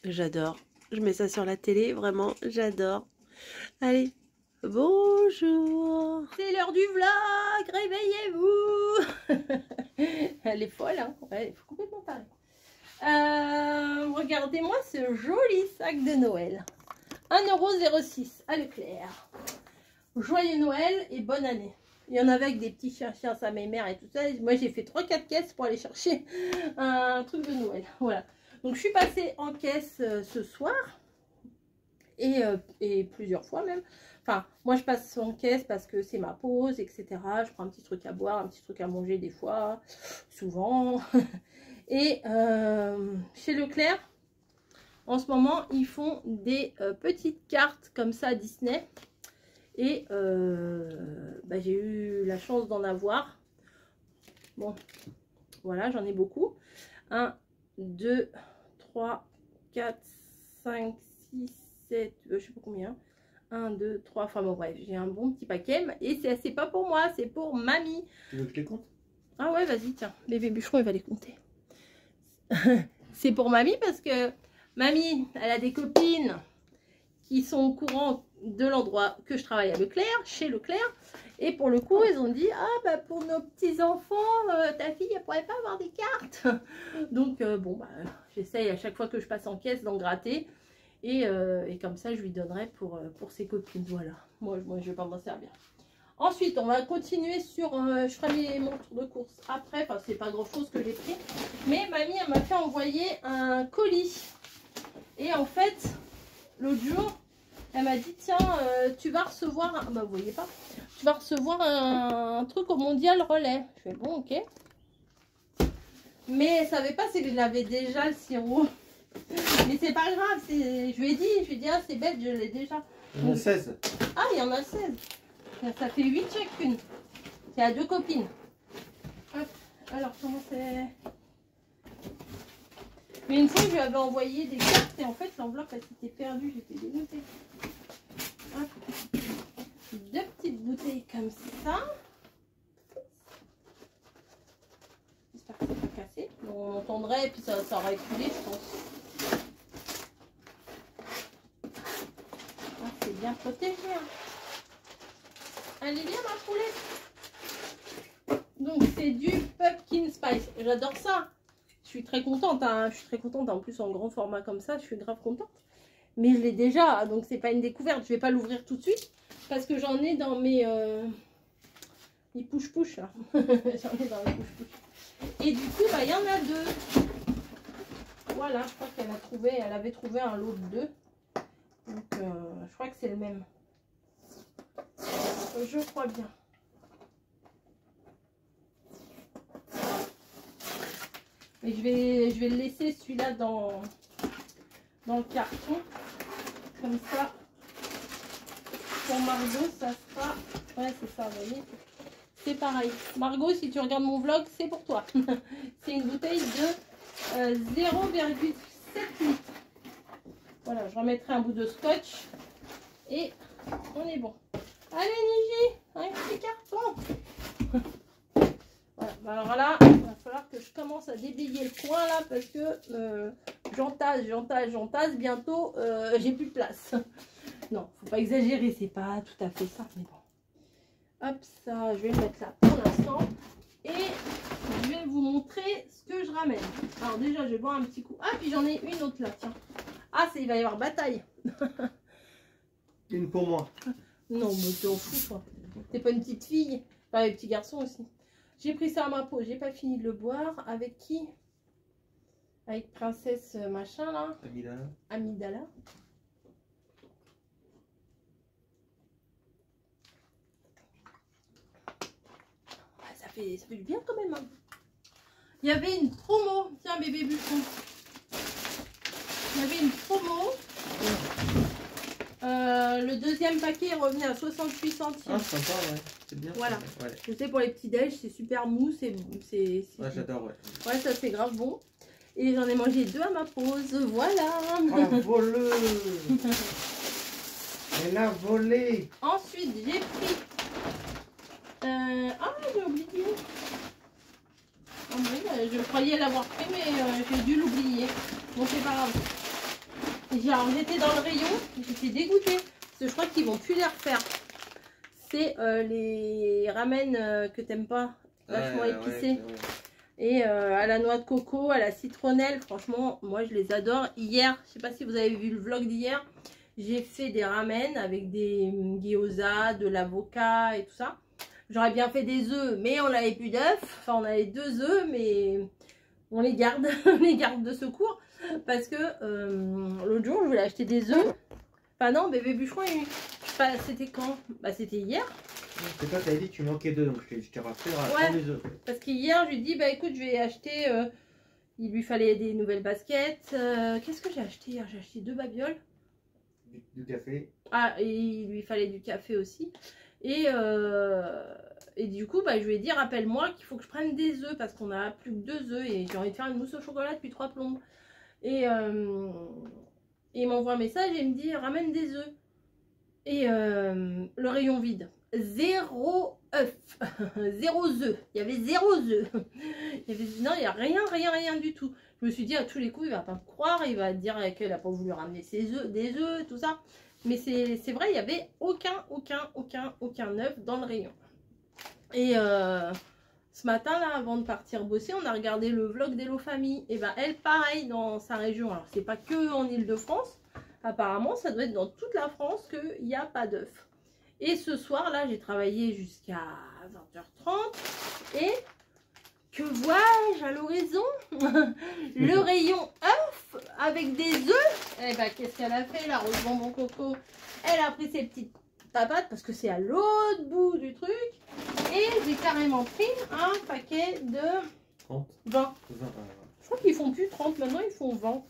J'adore. Je mets ça sur la télé, vraiment, j'adore. Allez, bonjour. C'est l'heure du vlog, réveillez-vous. Elle est folle, hein. Ouais, il faut complètement parler. Regardez-moi ce joli sac de Noël. 1,06 € à Leclerc. Joyeux Noël et bonne année. Il y en avait avec des petits chiens, sa mère et tout ça. Moi, j'ai fait 3-4 caisses pour aller chercher un truc de Noël. Voilà. Donc, je suis passée en caisse ce soir. Et plusieurs fois même. Enfin, moi, je passe en caisse parce que c'est ma pause, etc. Je prends un petit truc à boire, un petit truc à manger des fois, souvent. Et chez Leclerc, en ce moment, ils font des petites cartes comme ça Disney. Et j'ai eu la chance d'en avoir. Bon, voilà, j'en ai beaucoup. 1, 2, 3, 4, 5, 6, 7, je sais pas combien. 1, 2, 3, enfin bon bref, j'ai un bon petit paquet. Et c'est pas pour moi, c'est pour mamie. Tu veux que je les compte? Ah ouais, vas-y, tiens, bébé bûcheron, il va les compter. C'est pour mamie parce que mamie, elle a des copines qui sont au courant de l'endroit que je travaille à Leclerc, chez Leclerc. Et pour le coup, ils ont dit, ah bah pour nos petits-enfants, ta fille, elle pourrait pas avoir des cartes. Donc bon, bah j'essaye à chaque fois que je passe en caisse d'en gratter. Et comme ça, je lui donnerai pour ses copines. Voilà, moi je vais pas m'en servir. Ensuite, on va continuer sur... je ferai mon tour de course après. Enfin, c'est pas grand-chose que j'ai pris. Mais mamie, elle m'a fait envoyer un colis. Et en fait, l'autre jour, elle m'a dit, tiens, tu vas recevoir... Bah, vous voyez pas. Tu vas recevoir un truc au Mondial Relais. Je fais, bon, ok. Mais elle savait pas si je l'avais déjà, le sirop. Mais c'est pas grave. Je lui ai dit, ah, c'est bête, je l'ai déjà. Il y en a 16. Ah, il y en a 16. Ça fait 8 chacune. C'est à 2 copines. Hop. Alors, comment c'est... Mais une fois, je lui avais envoyé des cartes et en fait, l'enveloppe, elle s'était perdue. J'étais dégoûtée. Hop. 2 petites bouteilles comme ça. J'espère que c'est pas cassé. On entendrait et puis ça aurait coulé, je pense. Ah, c'est bien protégé. Hein. Elle est bien, ma poulette. Donc, c'est du pumpkin spice. J'adore ça. Je suis très contente. Hein. Je suis très contente. En plus, en grand format comme ça, je suis grave contente. Mais je l'ai déjà. Donc, c'est pas une découverte. Je vais pas l'ouvrir tout de suite. Parce que j'en ai dans mes... les push-push. J'en ai dans les push-push. Et du coup, bah, il y en a 2. Voilà. Je crois qu'elle avait trouvé un lot de 2. Donc, je crois que c'est le même. Je crois bien. Mais je vais le laisser celui-là dans le carton. Comme ça. Pour Margot, ça sera... Ouais, c'est ça, vous voyez. C'est pareil. Margot, si tu regardes mon vlog, c'est pour toi. C'est une bouteille de 0,7 litres. Voilà, je remettrai un bout de scotch. Et on est bon. Allez, Niji, un petit carton. Voilà, bah alors là, il va falloir que je commence à déblayer le coin là parce que j'entasse. Bientôt, j'ai plus de place. Non, faut pas exagérer, c'est pas tout à fait ça, mais bon. Hop, ça, je vais le mettre là pour l'instant. Et je vais vous montrer ce que je ramène. Alors déjà, je vais boire un petit coup. Ah, puis j'en ai une autre là, tiens. Ah, il va y avoir bataille. Une pour moi. Non, mais t'en fous, toi. T'es pas une petite fille. Enfin, les petits garçons aussi. J'ai pris ça à ma peau. J'ai pas fini de le boire. Avec qui? Avec princesse machin là. Amidala. Amidala. Ça fait du bien quand même. Hein. Il y avait une promo. Tiens, bébé bûcheron. Il y avait une promo. Le deuxième paquet revenait à 68 centimes. Ah, sympa, ouais. C'est bien. Voilà. Ouais. Je sais, pour les petits déj, c'est super mou. Ouais, j'adore, ouais. Ouais, ça c'est grave bon. Et j'en ai mangé 2 à ma pause. Voilà. Oh, voleux. Elle a volé. Ensuite, j'ai pris... Ah, j'ai oublié. Ah, oui, je croyais l'avoir pris, mais j'ai dû l'oublier. Bon, c'est pas grave. Alors, j'étais dans le rayon, j'étais dégoûtée. Parce que je crois qu'ils vont plus les refaire. C'est les ramen que t'aimes pas, vachement épicés. Ouais. Et à la noix de coco, à la citronnelle, franchement, moi je les adore. Hier, je sais pas si vous avez vu le vlog d'hier, j'ai fait des ramen avec des gyoza, de l'avocat et tout ça. J'aurais bien fait des œufs, mais on n'avait plus d'œufs. Enfin, on avait 2 œufs, mais on les garde, on les garde de secours. Parce que l'autre jour, je voulais acheter des œufs. Enfin non, bébé bûcheron, c'était quand? Bah c'était hier. C'est toi, t'avais dit que tu manquais d'œufs, donc je t'ai rappelé à les œufs. Parce qu'hier, je lui ai dit, bah écoute, je vais acheter, il lui fallait des nouvelles baskets. Qu'est-ce que j'ai acheté hier? J'ai acheté 2 babioles. Du café. Ah, et il lui fallait du café aussi. Et du coup, bah, je lui ai dit, rappelle-moi qu'il faut que je prenne des œufs parce qu'on a plus que 2 œufs et j'ai envie de faire une mousse au chocolat depuis 3 plombes. Et il m'envoie un message et il me dit, ramène des œufs. Et le rayon vide. 0 œuf. 0 œufs. Il y avait 0 œufs. Non, il n'y a rien du tout. Je me suis dit, à tous les coups, il va pas me croire. Il va dire qu'elle n'a pas voulu ramener ses œufs, des œufs, tout ça. Mais c'est vrai, il n'y avait aucun œuf dans le rayon. Et ce matin, là, avant de partir bosser, on a regardé le vlog d'Hello Famille. Et ben, elle, pareil, dans sa région. Alors, c'est pas que en Ile-de-France. Apparemment, ça doit être dans toute la France qu'il n'y a pas d'œufs. Et ce soir, là, j'ai travaillé jusqu'à 20h30. Et que vois-je à l'horizon? Le rayon œufs avec des œufs. Eh ben, qu'est-ce qu'elle a fait, la Rose Bonbon Coco? Elle a pris ses petites tapates parce que c'est à l'autre bout du truc. Et j'ai carrément pris un paquet de 30. 20. Je crois qu'ils font plus 30, maintenant ils font 20.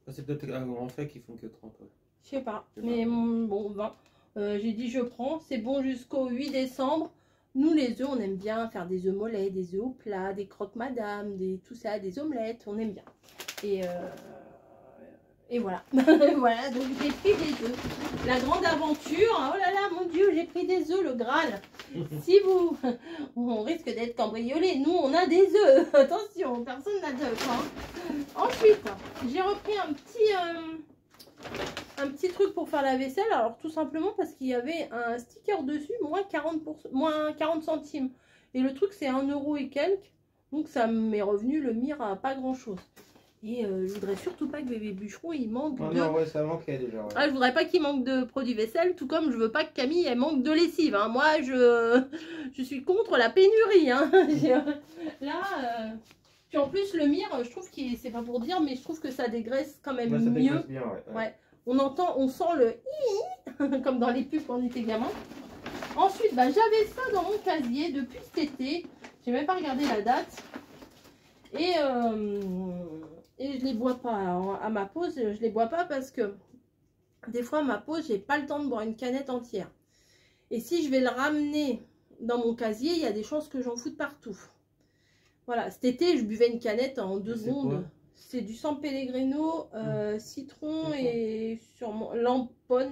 C'est peut-être en fait qu'ils font que 30. Ouais. Je sais pas, mais bon, 20. J'ai dit je prends, c'est bon jusqu'au 8 décembre. Nous les œufs, on aime bien faire des œufs mollets, des œufs au plat, des croque madame, tout ça, des omelettes, on aime bien. Et voilà. Voilà, donc j'ai pris des œufs. La grande aventure, oh là là, mon Dieu, j'ai pris des œufs, le Graal. Si vous, on risque d'être cambriolé, nous on a des œufs. Attention, personne n'a d'œufs. Hein. Ensuite, j'ai repris un petit truc pour faire la vaisselle. Alors tout simplement parce qu'il y avait un sticker dessus, moins 40 centimes. Et le truc c'est 1 € et quelques. Donc ça m'est revenu le mire à pas grand chose. Et je voudrais surtout pas que bébé bûcheron il manque de... Non, ouais, ça manquait déjà. Ouais. Ah, je voudrais pas qu'il manque de produits vaisselle, tout comme je veux pas que Camille elle manque de lessive. Hein. Moi je suis contre la pénurie. Hein. Là, puis en plus le mire, je trouve que c'est pas pour dire, mais je trouve que ça dégraisse quand même ça mieux. bien, Ouais. On sent le hi comme dans les pubs quand on était gamin. Ensuite, bah, j'avais ça dans mon casier depuis cet été. J'ai même pas regardé la date. Et je les bois pas. Alors, à ma pause, je les bois pas parce que des fois, à ma pause, j'ai pas le temps de boire une canette entière. Et si je vais le ramener dans mon casier, il y a des chances que j'en foute partout. Voilà, cet été, je buvais une canette en 2 secondes. C'est du San Pellegrino, citron et sûrement lampone.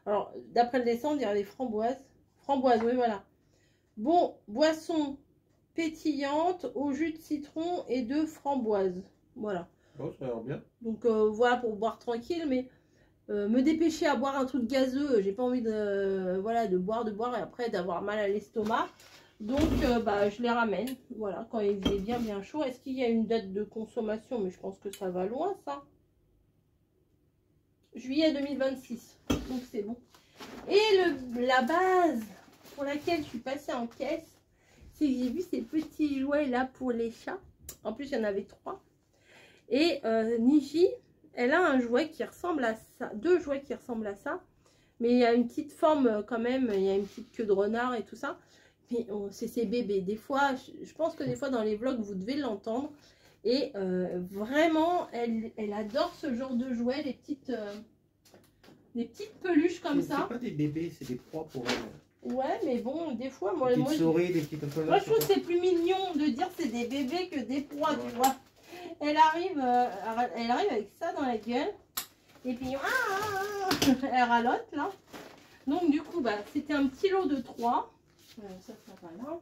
Alors, d'après le dessin, on dirait des framboises. Framboises, oui, voilà. Bon, boisson pétillante au jus de citron et de framboise. Voilà. Bon, ça a l'air bien. Donc, voilà, pour boire tranquille, mais me dépêcher à boire un truc gazeux, j'ai pas envie de, voilà, de boire et après d'avoir mal à l'estomac. Donc, bah, je les ramène, voilà, quand il est bien chaud. Est-ce qu'il y a une date de consommation? Mais je pense que ça va loin, ça. Juillet 2026, donc c'est bon. Et la base pour laquelle je suis passée en caisse, c'est que j'ai vu ces petits jouets là pour les chats. En plus, il y en avait 3. Et Niji, elle a un jouet qui ressemble à ça, 2 jouets qui ressemblent à ça. Mais il y a une petite forme quand même, il y a une petite queue de renard et tout ça. Mais c'est ses bébés. Des fois, je pense que des fois dans les vlogs, vous devez l'entendre. Et vraiment, elle adore ce genre de jouets, les petites peluches comme ça. C'est pas des bébés, c'est des proies pour elle. Ouais, mais bon, des fois, moi, des petites souris, des petites comme ça. Moi, je trouve que c'est plus mignon de dire c'est des bébés que des proies, tu vois. Elle arrive avec ça dans la gueule. Et puis, elle ralote, là. Donc, du coup, bah, c'était un petit lot de 3. Ça va là.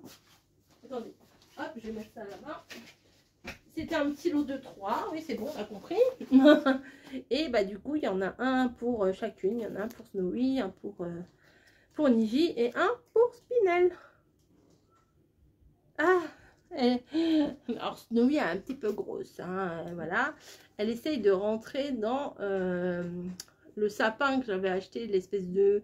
Attendez, hop, je vais mettre ça là-bas. C'était un petit lot de 3. Oui, c'est bon, on a compris. Et bah du coup, il y en a un pour chacune. Il y en a un pour Snowy, un pour Niji et un pour Spinel. Ah, alors Snowy est un petit peu grosse, hein, voilà. Elle essaye de rentrer dans le sapin que j'avais acheté, l'espèce de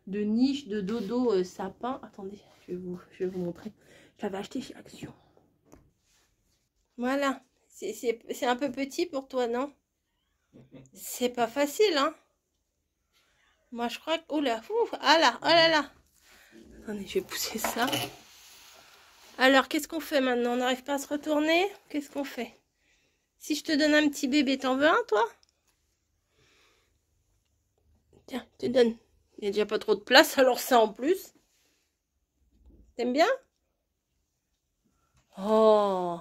niche de dodo sapin. Attendez, je vais vous montrer. Je l'avais acheté chez Action. Voilà, c'est un peu petit pour toi, non? C'est pas facile, hein? Moi, je crois que... Oh là, ah là, oh là là. Attendez, je vais pousser ça. Alors, qu'est-ce qu'on fait maintenant? On n'arrive pas à se retourner? Qu'est-ce qu'on fait? Si je te donne un petit bébé, t'en veux un, toi? Tiens, je te donne. Il n'y a déjà pas trop de place, alors ça en plus. T'aimes bien? Oh!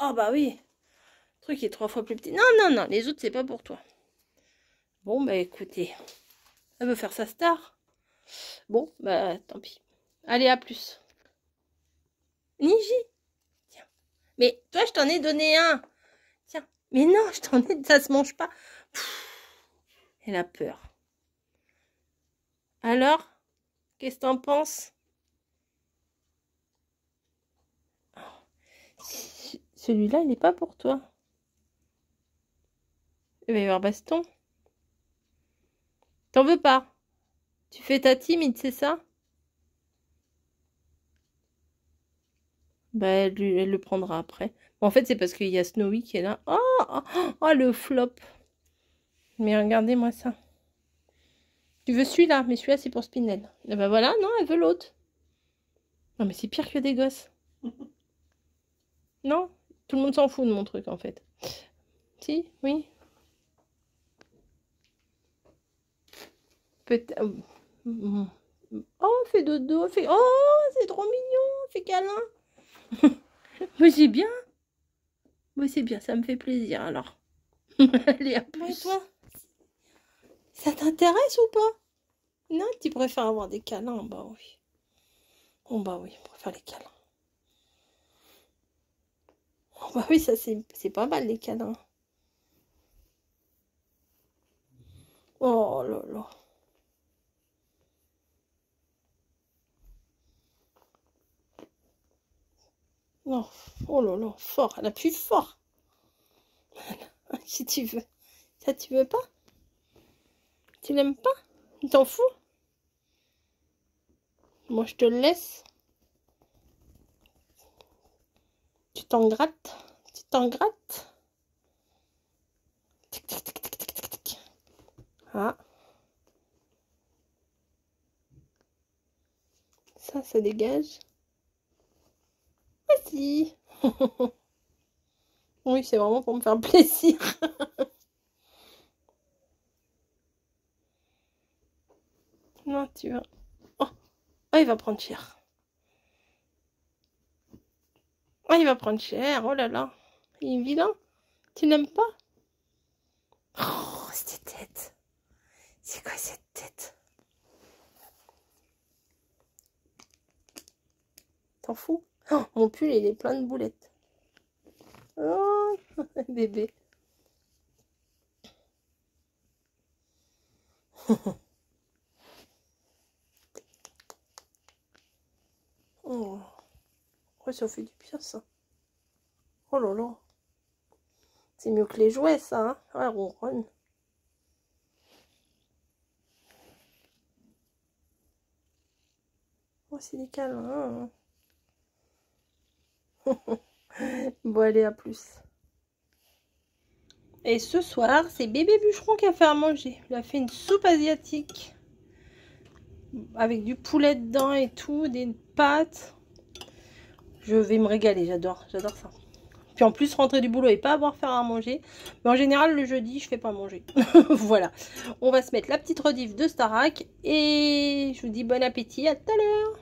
Oh, bah oui. Le truc est 3 fois plus petit. Non, non, non, les autres, c'est pas pour toi. Bon, bah écoutez. Elle veut faire sa star. Bon, bah tant pis. Allez, à plus. Niji. Tiens. Mais toi, je t'en ai donné un. Tiens. Mais non, je t'en ai... Ça se mange pas. Pff, elle a peur. Alors, qu'est-ce que t'en penses? Celui-là, il n'est pas pour toi. Il va y avoir baston. T'en veux pas? Tu fais ta timide, c'est ça? Bah, elle le prendra après. En fait, c'est parce qu'il y a Snowy qui est là. Oh, oh, oh, le flop. Mais regardez-moi ça. Tu veux celui-là, mais celui-là, c'est pour Spinel. Et bah voilà, non, elle veut l'autre. Non, mais c'est pire que des gosses. Non, tout le monde s'en fout de mon truc, en fait. Si, oui. Peut-être... Oh, fais dodo, fais... Oh, c'est trop mignon, fais câlin. Mais c'est bien. Oui, c'est bien, ça me fait plaisir, alors. Allez, à plus. Et toi, ça t'intéresse ou pas? Non, tu préfères avoir des câlins? Bah oui. Oh bah oui, on préfère les câlins. Oh bah oui, ça c'est pas mal les câlins. Oh là là. Oh, oh là là, fort, elle appuie fort. Si tu veux. Ça, tu veux pas? Tu l'aimes pas? Tu t'en fous? Moi, je te le laisse. Tu t'en grattes. Tu t'en grattes. Tic, tic, tic, tic, tic, tic, tic. Ah. Ça dégage. Vas-y. Oui, c'est vraiment pour me faire plaisir. Non, tu vas... Oh. Oh, il va prendre cher. Oh, il va prendre cher. Oh là là. Il est vilain. Tu n'aimes pas? Oh, cette tête. C'est quoi cette tête? T'en fous? Oh, mon pull, il est plein de boulettes. Oh, bébé. Oh. Ouais, ça fait du bien, ça. Oh là là. C'est mieux que les jouets, ça. Hein, ouais, ronronne. Oh, c'est des câlins. Bon, allez, à plus. Et ce soir, c'est bébé bûcheron qui a fait à manger. Il a fait une soupe asiatique. Avec du poulet dedans et tout, des pâtes. Je vais me régaler, j'adore ça. Puis en plus, rentrer du boulot et pas avoir faire à manger. Mais en général, le jeudi, je fais pas manger. Voilà. On va se mettre la petite rediff de Starac. Et je vous dis bon appétit, à tout à l'heure.